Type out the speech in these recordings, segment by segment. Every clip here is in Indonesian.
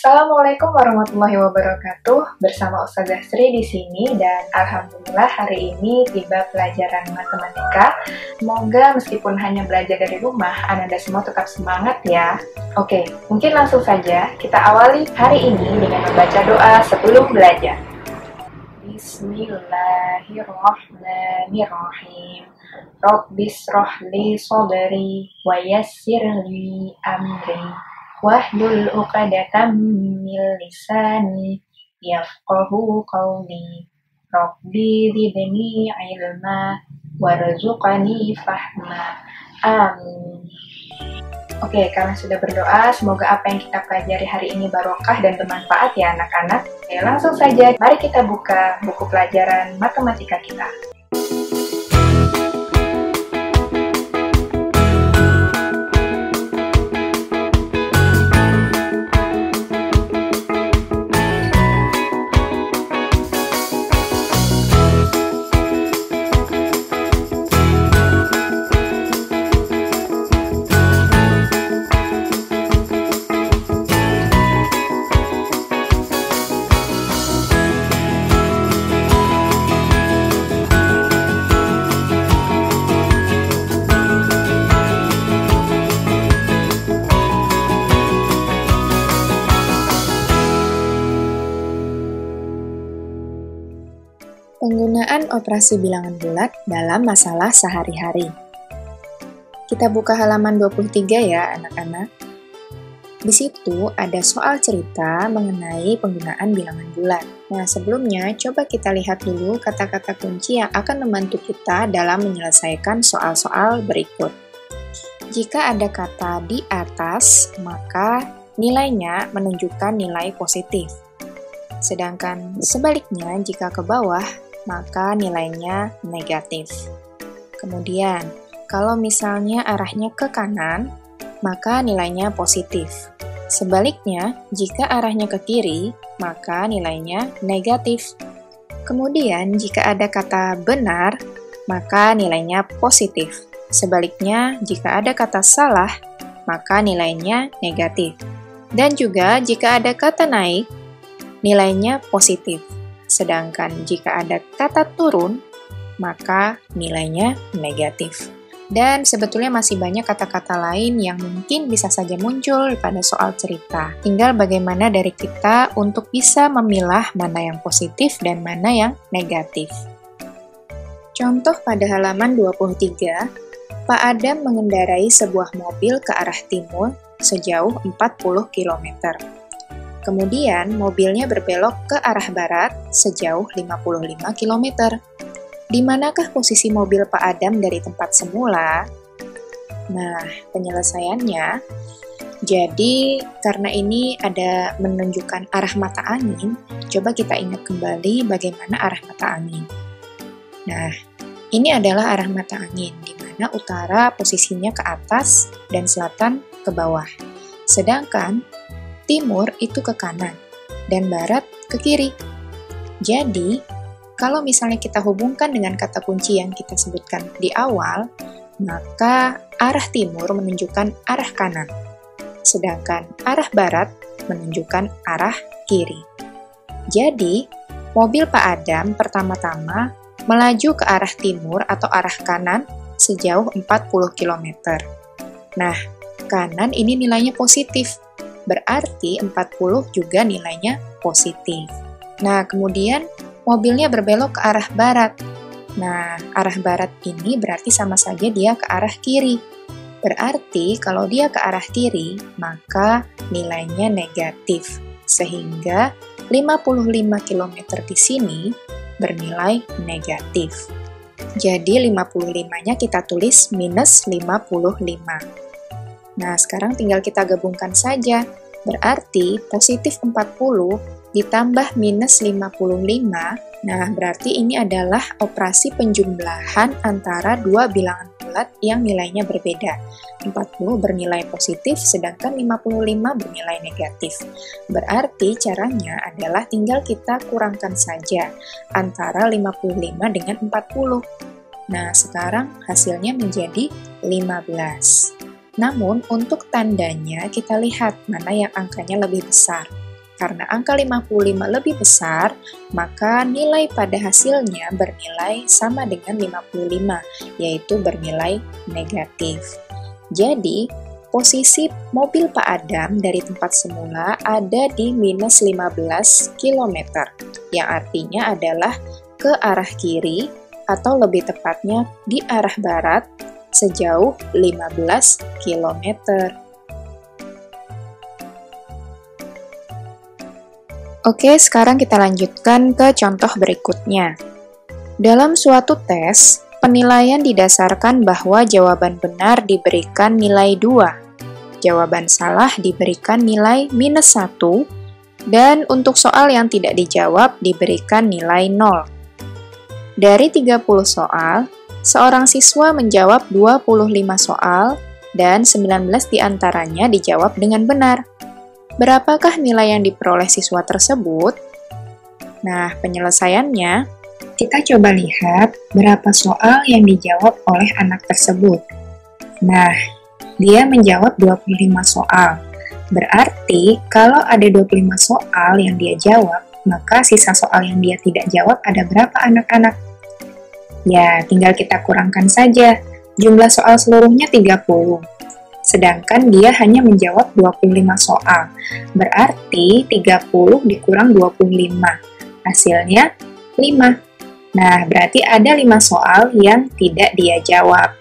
Assalamualaikum warahmatullahi wabarakatuh. Bersama Ustazah Sri di sini dan alhamdulillah hari ini tiba pelajaran matematika. Semoga meskipun hanya belajar dari rumah, Anda semua tetap semangat ya. Oke, mungkin langsung saja kita awali hari ini dengan membaca doa sebelum belajar. Bismillahirrahmanirrahim. Rabbishrah li sadri wa yassir li amri. Wahlul 'uqdatam min lisani yafqahu qawli. Rabbi zidni ilma warzuqni fahma. Amin. Oke, karena sudah berdoa, semoga apa yang kita pelajari hari ini barokah dan bermanfaat ya anak-anak. Oke, langsung saja, mari kita buka buku pelajaran matematika kita. Penggunaan operasi bilangan bulat dalam masalah sehari-hari. Kita buka halaman 23 ya anak-anak. Di situ ada soal cerita mengenai penggunaan bilangan bulat. Nah sebelumnya coba kita lihat dulu kata-kata kunci yang akan membantu kita dalam menyelesaikan soal-soal berikut. Jika ada kata di atas, maka nilainya menunjukkan nilai positif. Sedangkan sebaliknya jika ke bawah, maka nilainya negatif. Kemudian, kalau misalnya arahnya ke kanan, maka nilainya positif. Sebaliknya, jika arahnya ke kiri, maka nilainya negatif. Kemudian, jika ada kata benar, maka nilainya positif. Sebaliknya, jika ada kata salah, maka nilainya negatif. Dan juga, jika ada kata naik, nilainya positif. Sedangkan jika ada kata turun, maka nilainya negatif. Dan sebetulnya masih banyak kata-kata lain yang mungkin bisa saja muncul pada soal cerita. Tinggal bagaimana dari kita untuk bisa memilah mana yang positif dan mana yang negatif. Contoh pada halaman 23, Pak Adam mengendarai sebuah mobil ke arah timur sejauh 40 km. Kemudian, mobilnya berbelok ke arah barat sejauh 55 km. Di manakah posisi mobil Pak Adam dari tempat semula? Nah, penyelesaiannya, jadi karena ini ada menunjukkan arah mata angin, coba kita ingat kembali bagaimana arah mata angin. Nah, ini adalah arah mata angin, di mana utara posisinya ke atas dan selatan ke bawah. Sedangkan timur itu ke kanan, dan barat ke kiri. Jadi, kalau misalnya kita hubungkan dengan kata kunci yang kita sebutkan di awal, maka arah timur menunjukkan arah kanan, sedangkan arah barat menunjukkan arah kiri. Jadi, mobil Pak Adam pertama-tama melaju ke arah timur atau arah kanan sejauh 40 km. Nah, kanan ini nilainya positif, berarti 40 juga nilainya positif. Nah, kemudian mobilnya berbelok ke arah barat. Nah, arah barat ini berarti sama saja dia ke arah kiri. Berarti kalau dia ke arah kiri, maka nilainya negatif. Sehingga 55 km di sini bernilai negatif. Jadi 55-nya kita tulis minus 55. Nah, sekarang tinggal kita gabungkan saja. Berarti positif 40 ditambah minus 55. Nah, berarti ini adalah operasi penjumlahan antara dua bilangan bulat yang nilainya berbeda. 40 bernilai positif, sedangkan 55 bernilai negatif. Berarti caranya adalah tinggal kita kurangkan saja antara 55 dengan 40. Nah, sekarang hasilnya menjadi 15. Namun, untuk tandanya kita lihat mana yang angkanya lebih besar. Karena angka 55 lebih besar, maka nilai pada hasilnya bernilai sama dengan 55, yaitu bernilai negatif. Jadi, posisi mobil Pak Adam dari tempat semula ada di minus 15 km, yang artinya adalah ke arah kiri, atau lebih tepatnya di arah barat, sejauh 15 km. Oke, sekarang kita lanjutkan ke contoh berikutnya. Dalam suatu tes, penilaian didasarkan bahwa jawaban benar diberikan nilai 2, jawaban salah diberikan nilai minus 1, dan untuk soal yang tidak dijawab diberikan nilai 0. Dari 30 soal, seorang siswa menjawab 25 soal, dan 19 diantaranya dijawab dengan benar. Berapakah nilai yang diperoleh siswa tersebut? Nah, penyelesaiannya, kita coba lihat berapa soal yang dijawab oleh anak tersebut. Nah, dia menjawab 25 soal. Berarti, kalau ada 25 soal yang dia jawab, maka sisa soal yang dia tidak jawab ada berapa anak-anak? Ya, tinggal kita kurangkan saja. Jumlah soal seluruhnya 30. Sedangkan dia hanya menjawab 25 soal. Berarti 30 dikurang 25. Hasilnya 5. Nah, berarti ada 5 soal yang tidak dia jawab.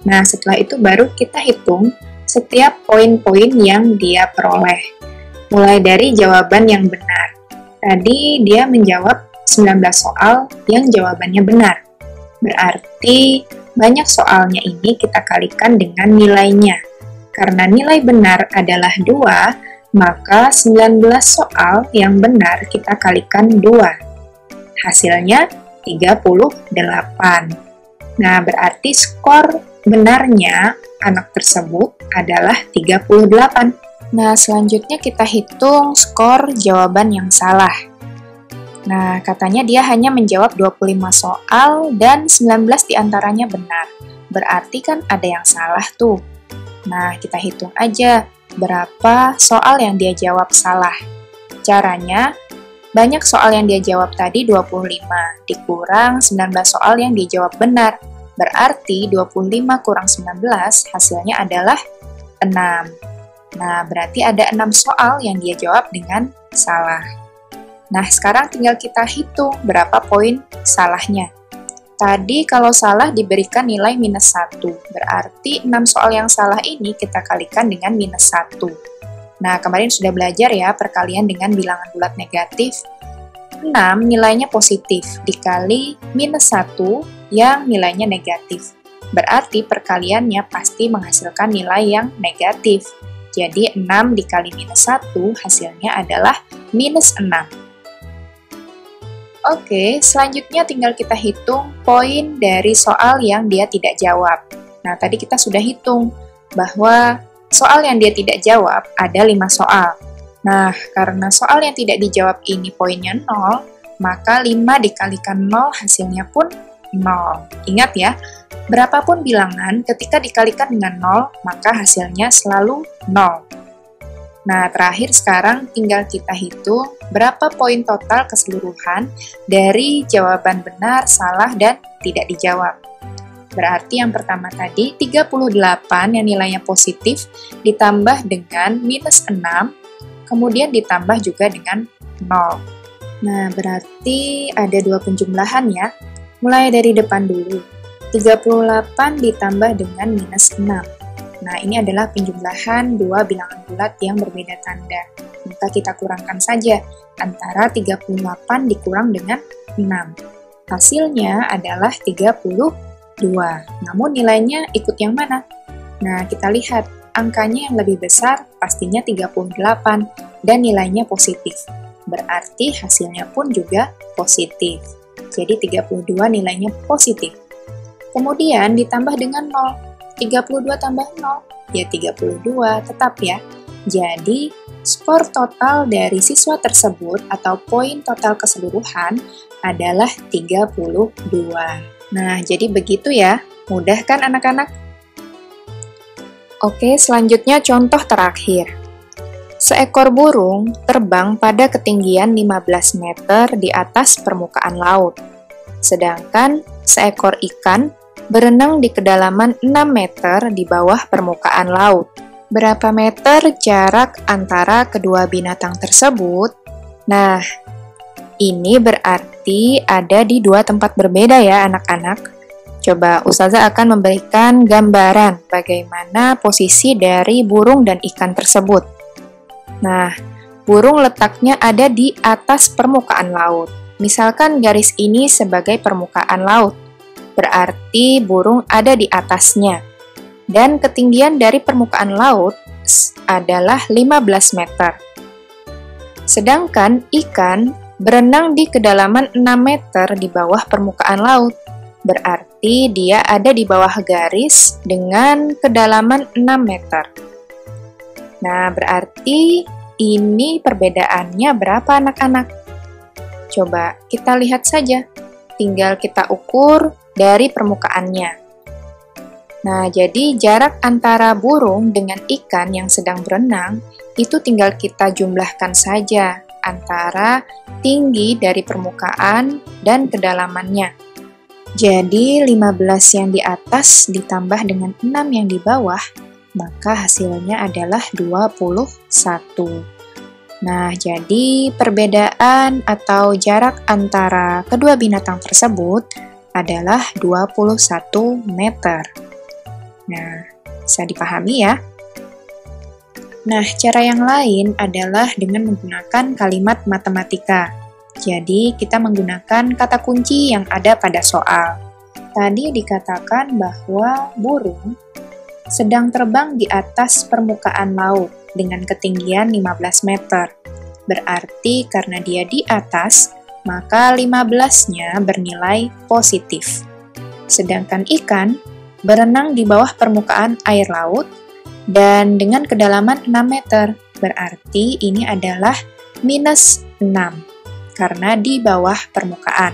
Nah, setelah itu baru kita hitung setiap poin-poin yang dia peroleh. Mulai dari jawaban yang benar. Tadi dia menjawab 19 soal yang jawabannya benar. Berarti banyak soalnya ini kita kalikan dengan nilainya. Karena nilai benar adalah 2, maka 19 soal yang benar kita kalikan 2. Hasilnya 38. Nah, berarti skor benarnya anak tersebut adalah 38. Nah, selanjutnya kita hitung skor jawaban yang salah. Nah, katanya dia hanya menjawab 25 soal dan 19 diantaranya benar. Berarti kan ada yang salah tuh. Nah, kita hitung aja berapa soal yang dia jawab salah. Caranya, banyak soal yang dia jawab tadi 25, dikurang 19 soal yang dia jawab benar. Berarti 25 kurang 19 hasilnya adalah 6. Nah, berarti ada 6 soal yang dia jawab dengan salah. Nah, sekarang tinggal kita hitung berapa poin salahnya. Tadi kalau salah diberikan nilai minus 1, berarti 6 soal yang salah ini kita kalikan dengan minus 1. Nah, kemarin sudah belajar ya perkalian dengan bilangan bulat negatif. 6 nilainya positif, dikali minus 1 yang nilainya negatif. Berarti perkaliannya pasti menghasilkan nilai yang negatif. Jadi 6 dikali minus 1 hasilnya adalah minus 6. Oke, selanjutnya tinggal kita hitung poin dari soal yang dia tidak jawab. Nah, tadi kita sudah hitung bahwa soal yang dia tidak jawab ada 5 soal. Nah, karena soal yang tidak dijawab ini poinnya 0, maka 5 dikalikan 0 hasilnya pun 0. Ingat ya, berapapun bilangan ketika dikalikan dengan 0, maka hasilnya selalu 0. Nah, terakhir sekarang tinggal kita hitung berapa poin total keseluruhan dari jawaban benar, salah, dan tidak dijawab. Berarti yang pertama tadi 38 yang nilainya positif ditambah dengan minus 6, kemudian ditambah juga dengan 0. Nah, berarti ada 2 penjumlahan ya. Mulai dari depan dulu. 38 ditambah dengan minus 6. Nah, ini adalah penjumlahan 2 bilangan bulat yang berbeda tanda. Maka kita kurangkan saja antara 38 dikurang dengan 6. Hasilnya adalah 32. Namun nilainya ikut yang mana? Nah, kita lihat angkanya yang lebih besar pastinya 38 dan nilainya positif. Berarti hasilnya pun juga positif. Jadi 32 nilainya positif. Kemudian ditambah dengan 0. 32 tambah 0, ya 32, tetap ya. Jadi, skor total dari siswa tersebut atau poin total keseluruhan adalah 32. Nah, jadi begitu ya. Mudah kan anak-anak? Oke, selanjutnya contoh terakhir. Seekor burung terbang pada ketinggian 15 meter di atas permukaan laut, sedangkan seekor ikan berenang di kedalaman 6 meter di bawah permukaan laut. Berapa meter jarak antara kedua binatang tersebut? Nah, ini berarti ada di dua tempat berbeda ya anak-anak. Coba Ustazah akan memberikan gambaran bagaimana posisi dari burung dan ikan tersebut. Nah, burung letaknya ada di atas permukaan laut. Misalkan garis ini sebagai permukaan laut, berarti burung ada di atasnya. Dan ketinggian dari permukaan laut adalah 15 meter. Sedangkan ikan berenang di kedalaman 6 meter di bawah permukaan laut. Berarti dia ada di bawah garis dengan kedalaman 6 meter. Nah, berarti ini perbedaannya berapa anak-anak? Coba kita lihat saja. Tinggal kita ukur dari permukaannya. Nah, jadi jarak antara burung dengan ikan yang sedang berenang itu tinggal kita jumlahkan saja antara tinggi dari permukaan dan kedalamannya. Jadi 15 yang di atas ditambah dengan 6 yang di bawah, maka hasilnya adalah 21. Nah, jadi perbedaan atau jarak antara kedua binatang tersebut adalah 21 meter. Nah, bisa dipahami ya? Nah, cara yang lain adalah dengan menggunakan kalimat matematika. Jadi, kita menggunakan kata kunci yang ada pada soal. Tadi dikatakan bahwa burung sedang terbang di atas permukaan laut dengan ketinggian 15 meter. Berarti karena dia di atas, maka 15-nya bernilai positif. Sedangkan ikan berenang di bawah permukaan air laut dan dengan kedalaman 6 meter. Berarti ini adalah minus 6. Karena di bawah permukaan.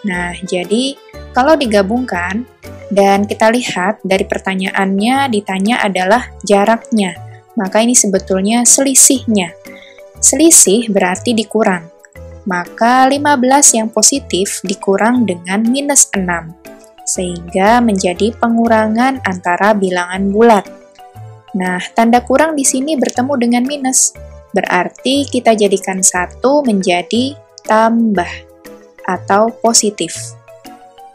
Nah, jadi kalau digabungkan dan kita lihat dari pertanyaannya ditanya adalah jaraknya, maka ini sebetulnya selisihnya. Selisih berarti dikurang. Maka 15 yang positif dikurang dengan minus 6, sehingga menjadi pengurangan antara bilangan bulat. Nah, tanda kurang di sini bertemu dengan minus. Berarti kita jadikan 1 menjadi tambah atau positif.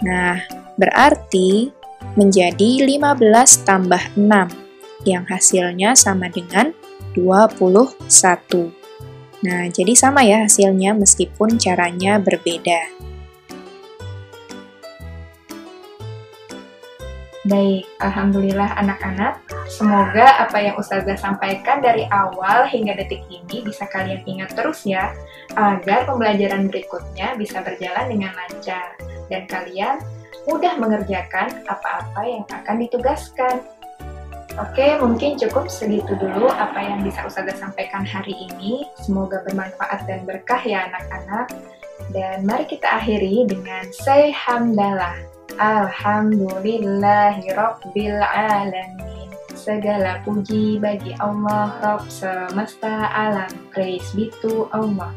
Nah, berarti menjadi 15 tambah 6 yang hasilnya sama dengan 21. Nah, jadi sama ya hasilnya meskipun caranya berbeda. Baik, Alhamdulillah anak-anak. Semoga apa yang Ustazah sampaikan dari awal hingga detik ini bisa kalian ingat terus ya, agar pembelajaran berikutnya bisa berjalan dengan lancar, dan kalian mudah mengerjakan apa-apa yang akan ditugaskan. Oke, mungkin cukup segitu dulu apa yang bisa Ustazah sampaikan hari ini. Semoga bermanfaat dan berkah ya anak-anak. Dan mari kita akhiri dengan say hamdalah. Alhamdulillahirabbil alamin. Segala puji bagi Allah Rabb semesta alam. Praise be to Allah.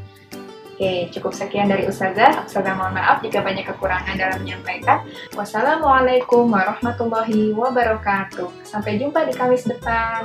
Oke, cukup sekian dari Ustazah. Ustazah mohon maaf jika banyak kekurangan dalam menyampaikan. Wassalamualaikum warahmatullahi wabarakatuh. Sampai jumpa di Kamis depan.